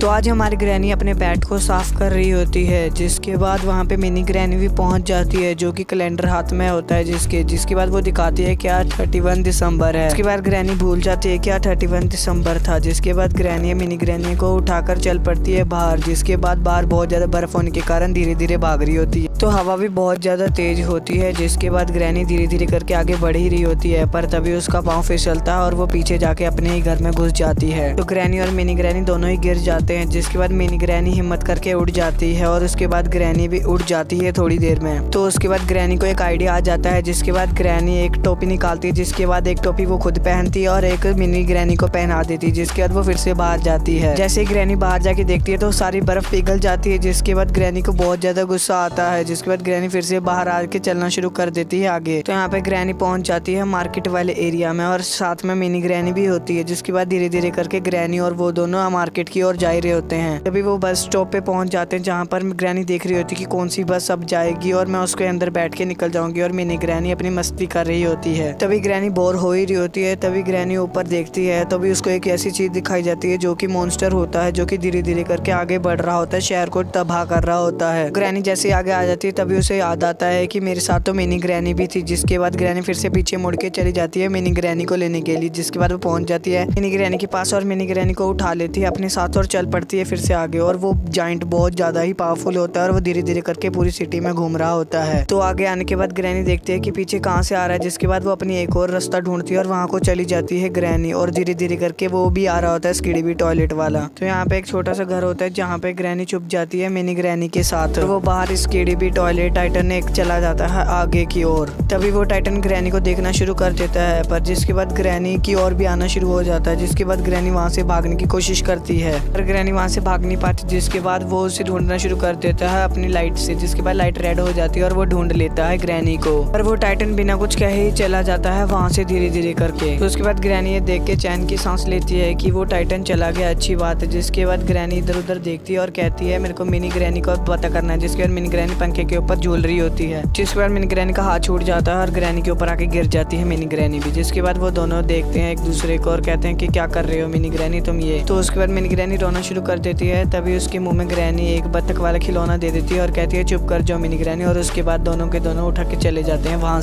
तो आज हमारी ग्रैनी अपने बेड को साफ कर रही होती है, जिसके बाद वहाँ पे मिनी ग्रैनी भी पहुँच जाती है, जो कि कैलेंडर हाथ में होता है जिसके बाद वो दिखाती है क्या 31 दिसंबर है। इसके बाद ग्रैनी भूल जाती है क्या 31 दिसंबर था। जिसके बाद ग्रैनी मिनी ग्रैनी को उठाकर चल पड़ती है बाहर। जिसके बाद बाहर बहुत ज्यादा बर्फ होने के कारण धीरे धीरे भाग रही होती है, तो हवा भी बहुत ज्यादा तेज होती है। जिसके बाद ग्रैनी धीरे धीरे करके आगे बढ़ ही रही होती है, पर तभी उसका पाँव फिसलता है और वो पीछे जाके अपने ही घर में घुस जाती है। तो ग्रैनी और मिनी ग्रैनी दोनों ही गिर जाते हैं। जिसके बाद मिनी ग्रैनी हिम्मत करके उड़ जाती है और उसके बाद ग्रैनी भी उड़ जाती है थोड़ी देर में। तो उसके बाद ग्रैनी को एक आइडिया आ जाता है। जिसके बाद ग्रैनी एक टोपी निकालती है, जिसके बाद एक टोपी वो खुद पहनती है और एक मिनी ग्रैनी को पहना देती है। जिसके बाद वो फिर से बाहर जाती है। जैसे ही ग्रैनी बाहर जाके देखती है तो सारी बर्फ पिघल जाती है। जिसके बाद ग्रैनी को बहुत ज्यादा गुस्सा आता है। जिसके बाद ग्रैनी फिर से बाहर आके चलना शुरू कर देती है आगे। तो यहाँ पे ग्रैनी पहुंच जाती है मार्केट वाले एरिया में और साथ में मिनी ग्रैनी भी होती है। जिसके बाद धीरे धीरे करके ग्रैनी और वो दोनों मार्केट की ओर जा रहे होते हैं। तभी वो बस स्टॉप पे पहुंच जाते हैं, जहाँ पर ग्रैनी देख रही होती है कि कौन सी बस अब जाएगी और मैं उसके अंदर बैठ के निकल जाऊंगी। और मिनी ग्रैनी अपनी मस्ती कर रही होती है। तभी ग्रैनी बोर हो ही रही होती है। तभी ग्रैनी ऊपर देखती है, तभी उसको एक ऐसी चीज दिखाई जाती है जो कि मॉन्स्टर होता है, जो कि धीरे धीरे करके आगे बढ़ रहा होता है, शहर को तबाह कर रहा होता है। ग्रैनी जैसे आगे आ जाती है तभी उसे याद आता है कि मेरे साथ तो मिनी ग्रैनी भी थी। जिसके बाद ग्रैनी फिर से पीछे मुड़ के चली जाती है मिनी ग्रैनी को लेने के लिए। जिसके बाद वो पहुंच जाती है मिनी ग्रैनी के पास और मिनी ग्रैनी को उठा लेती है अपने साथ और चल पड़ती है फिर से आगे। और वो जाइंट बहुत ज्यादा ही पावरफुल होता है और वो धीरे धीरे करके पूरी सिटी में घूम रहा होता है। तो आगे आने के बाद ग्रैनी देखती है कि पीछे कहाँ से आ रहा है। जिसके बाद वो अपनी एक और रास्ता ढूंढती है और वहाँ को चली जाती है ग्रैनी। और धीरे धीरे करके वो भी आ रहा होता है स्किडी टॉयलेट वाला। तो यहाँ पे एक छोटा सा घर होता है जहाँ पे ग्रैनी छुप जाती है मिनी ग्रैनी के साथ। तो वो बाहर स्किडी टॉयलेट टाइटन एक चला जाता है आगे की ओर। तभी वो टाइटन ग्रैनी को देखना शुरू कर देता है, पर जिसके बाद ग्रैनी की ओर भी आना शुरू हो जाता है। जिसके बाद ग्रैनी वहाँ से भागने की कोशिश करती है, पर ग्रैनी वहाँ से भाग नहीं पाती। जिसके बाद वो उसे ढूंढना शुरू कर देता है अपनी लाइट से। जिसके बाद लाइट रेड हो जाती है और वो ढूंढ लेता है ग्रैनी को। पर वो टाइटन बिना कुछ कहे ही चला जाता है वहाँ से धीरे धीरे करके। तो उसके बाद ग्रैनी ये देख के चैन की सांस लेती है कि वो टाइटन चला गया, अच्छी बात है। जिसके बाद ग्रैनी इधर उधर देखती है और कहती है मेरे को मिनी ग्रैनी को पता करना है। जिसके बाद मिनी ग्रैनी पंखे के ऊपर झूल रही होती है। जिसके बाद मिनी ग्रैनी का हाथ छूट जाता है और ग्रैनी के ऊपर आके गिर जाती है मिनी ग्रैनी भी। जिसके बाद वो दोनों देखते हैं एक दूसरे को और कहते हैं कि क्या कर रहे हो मिनी ग्रैनी तुम ये। तो उसके बाद मिनी ग्रैनी रोना शुरू कर देती है। तभी उसके मुंह में ग्रैनी एक बत्तख वाला खिलौना दे देती है और कहती है चुप कर जाओ मिनी ग्रैनी। और उसके बाद दोनों के दोनों उठा के चले जाते हैं वहाँ से।